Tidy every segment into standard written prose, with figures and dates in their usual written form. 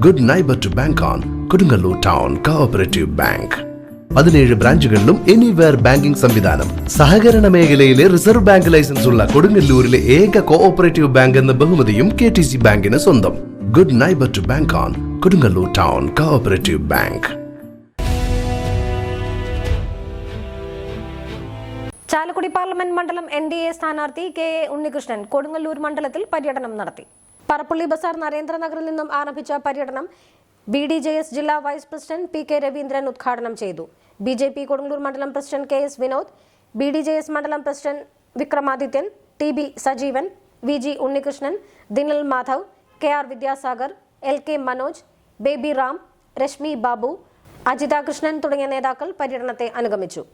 Good neighbour to bank on Kodungallur town cooperative bank. 17 ബ്രാഞ്ചുകളിലും anywhere banking സംവിധാനം. സഹകരണ മേഖലയിലെ റിസർവ് ബാങ്ക് ലൈസൻസ് ഉള്ള കൊടുങ്ങല്ലൂരിലെ ഏക കോഓപ്പറേറ്റീവ് ബാങ്ക് എന്ന ബഹുമതിയും KTC ബാങ്കിന് സ്വന്തം. Good neighbour to bank on Kodungallur town cooperative bank. Chalakudy parliament മണ്ഡലം NDA സ്ഥാനാർത്ഥി KA ഉണ്ണികൃഷ്ണൻ കൊടുങ്ങല്ലൂർ മണ്ഡലത്തിൽ പര്യടനം നടത്തി. പറപ്പള്ളി ബസാർ നരേന്ദ്രനഗറിൽ നിന്നും ആരംഭിച്ച പര്യടനം BDJS ജില്ലാ വൈസ് പ്രസിഡന്റ് PK രവീന്ദ്രൻ ഉദ്ഘാടനം ചെയ്തു. BJP കൊടുങ്ങല്ലൂർ മണ്ഡലം പ്രസിഡന്റ് KS വിനോദ്, BDJS മണ്ഡലം president Vikramadithyan, TB Sajeevan, VG Unnikrishnan, Dinal Madhav, KR Vidyasagar, LK Manoj, Baby Ram, Reshmi Babu, Ajitha Krishnan തുടങ്ങിയ നേതാക്കൾ പര്യടനത്തെ അനുഗമിച്ചു.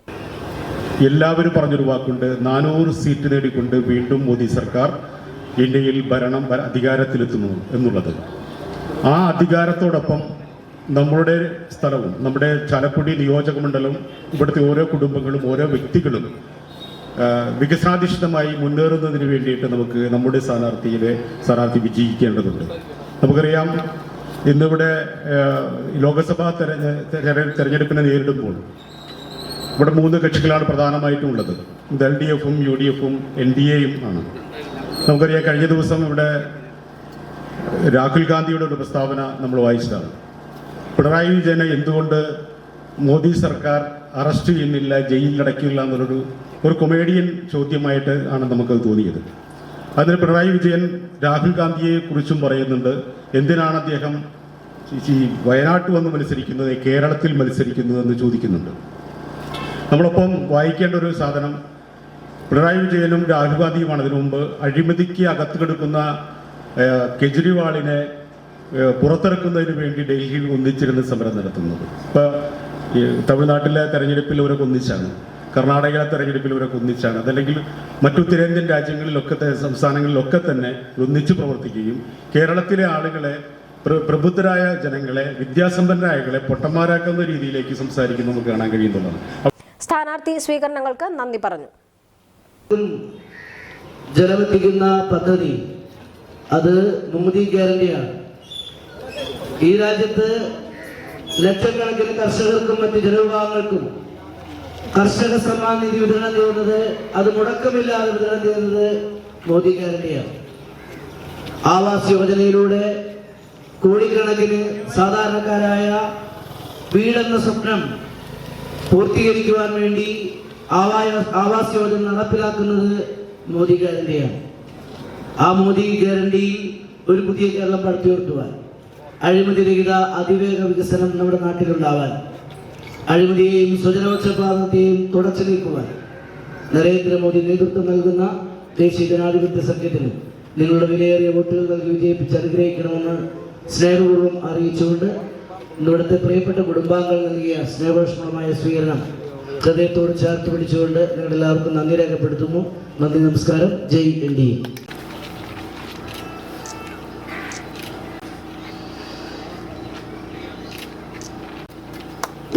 എല്ലാവരും പറഞ്ഞൊരു വാക്കുണ്ട്, 400 സീറ്റ് നേടിക്കൊണ്ട് വീണ്ടും മോദി സർക്കാർ ഇന്ത്യയിൽ ഭരണം അധികാരത്തിലെത്തുന്നു എന്നുള്ളത്. ആ അധികാരത്തോടൊപ്പം നമ്മുടെ സ്ഥലവും നമ്മുടെ ചാലക്കുടി നിയോജക മണ്ഡലം, ഇവിടുത്തെ ഓരോ കുടുംബങ്ങളും ഓരോ വ്യക്തികളും വികസനാധിഷ്ഠിതമായി മുന്നേറുന്നതിന് വേണ്ടിയിട്ട് നമുക്ക് നമ്മുടെ സ്ഥാനാർത്ഥി വിജയിക്കേണ്ടതുണ്ട്. നമുക്കറിയാം, ഇന്നിവിടെ ലോക്സഭാ തെരഞ്ഞെടുപ്പിനെ നേരിടുമ്പോൾ ഇവിടെ 3 കക്ഷികളാണ് പ്രധാനമായിട്ടും ഉള്ളത്. LDFും UDFും NDAയും ആണ്. നമുക്കറിയാം, കഴിഞ്ഞ ദിവസം ഇവിടെ രാഹുൽ ഗാന്ധിയുടെ ഒരു പ്രസ്താവന നമ്മൾ വായിച്ചതാണ്. പിണറായി വിജയനെ എന്തുകൊണ്ട് മോദി സർക്കാർ അറസ്റ്റ് ചെയ്യുന്നില്ല, ജയിലിലടയ്ക്കില്ല എന്നുള്ളൊരു കൊമേഡിയൻ ചോദ്യമായിട്ട് ആണ് നമുക്കത് തോന്നിയത്. അതിന് പിണറായി വിജയൻ രാഹുൽ ഗാന്ധിയെ കുറിച്ചും പറയുന്നുണ്ട്, എന്തിനാണ് അദ്ദേഹം ഈ വയനാട്ടിൽ വന്ന് മത്സരിക്കുന്നത്, കേരളത്തിൽ മത്സരിക്കുന്നത് എന്ന് ചോദിക്കുന്നുണ്ട്. നമ്മളൊപ്പം വായിക്കേണ്ട ഒരു സാധനം, പിണറായി വിജയനും രാഹുൽ ഗാന്ധിയുമാണ് അതിനു മുമ്പ് അഴിമതിക്ക് അകത്ത് കിടക്കുന്ന കെജ്രിവാളിനെ പുറത്തിറക്കുന്നതിന് വേണ്ടി ഡൽഹിയിൽ ഒന്നിച്ചിരുന്ന് സമരം നടത്തുന്നത്. ഇപ്പോൾ തമിഴ്നാട്ടിലെ തെരഞ്ഞെടുപ്പിൽ ഇവരൊക്കെ ഒന്നിച്ചാണ്, കർണാടകയിലെ തെരഞ്ഞെടുപ്പിൽ ഇവരൊക്കെ ഒന്നിച്ചാണ്, അതല്ലെങ്കിൽ മറ്റു ഉത്തരേന്ത്യൻ രാജ്യങ്ങളിലൊക്കെ സംസ്ഥാനങ്ങളിലൊക്കെ തന്നെ ഒന്നിച്ച് പ്രവർത്തിക്കുകയും കേരളത്തിലെ ആളുകളെ, പ്രബുദ്ധരായ ജനങ്ങളെ, വിദ്യാസമ്പന്നരായ ആളുകളെ പൊട്ടന്മാരാക്കുന്ന രീതിയിലേക്ക് സംസാരിക്കുന്നത് നമുക്ക് കാണാൻ കഴിയുന്നതാണ്. സ്ഥാനാർത്ഥി സ്വീകരണങ്ങൾക്ക് നന്ദി പറഞ്ഞു. ജലമെത്തിക്കുന്ന പദ്ധതി അത് മോദി ഗ്യാരണ്ടിയാണ്. ഈ രാജ്യത്ത് ലക്ഷക്കണക്കിന് കർഷകർക്കും മറ്റ് ജനവിഭാഗങ്ങൾക്കും കർഷക സമ്മാൻ നിധി വിതരണം ചെയ്യുന്നത്, അത് മുടക്കമില്ലാതെ വിതരണം ചെയ്യുന്നത് മോദി ഗ്യാരണ്ടിയാണ്. ആവാസ് യോജനയിലൂടെ കോടിക്കണക്കിന് സാധാരണക്കാരായ വീടെന്ന സ്വപ്നം പൂർത്തീകരിക്കുവാൻ വേണ്ടി ആവാസ് യോജന നടപ്പിലാക്കുന്നത് മോദി ഗ്യാരണ്ടിയാണ്. ആ മോദി ഗ്യാരണ്ടിയിൽ ഒരു പുതിയ കേരളം പടുത്തുയർത്തുവാൻ, അഴിമതിരഹിത അതിവേഗ വികസനം നമ്മുടെ നാട്ടിലുണ്ടാവാൻ, അഴിമതിയെയും സ്വജനപക്ഷപാതത്തെയും തുടച്ചു നീക്കുവാൻ നരേന്ദ്രമോദി നേതൃത്വം നൽകുന്ന ദേശീയ ജനാധിപത്യ സഖ്യത്തിന് നിങ്ങളുടെ വിലയേറിയ വോട്ടുകൾ നൽകി വിജയിപ്പിച്ച് അനുഗ്രഹിക്കണമെന്ന് സ്നേഹപൂർവ്വം അറിയിച്ചുകൊണ്ട് ഇവിടുത്തെ പ്രിയപ്പെട്ട കുടുംബാംഗങ്ങൾ നൽകിയ സ്നേഹോഷ്മളമായ സ്വീകരണം ഹൃദയത്തോട് ചേർത്ത് പിടിച്ചുകൊണ്ട് നിങ്ങളെല്ലാവർക്കും നന്ദി രേഖപ്പെടുത്തുന്നു. നന്ദി, നമസ്കാരം. ജയ് NDA.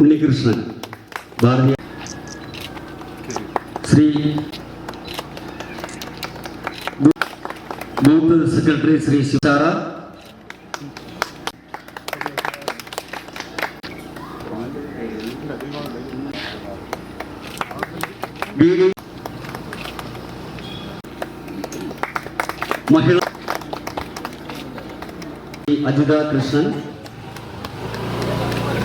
Unnikrishnan, Shri booth secretary Shri Sivasara, മഹിള അജിത കൃഷ്ണൻ,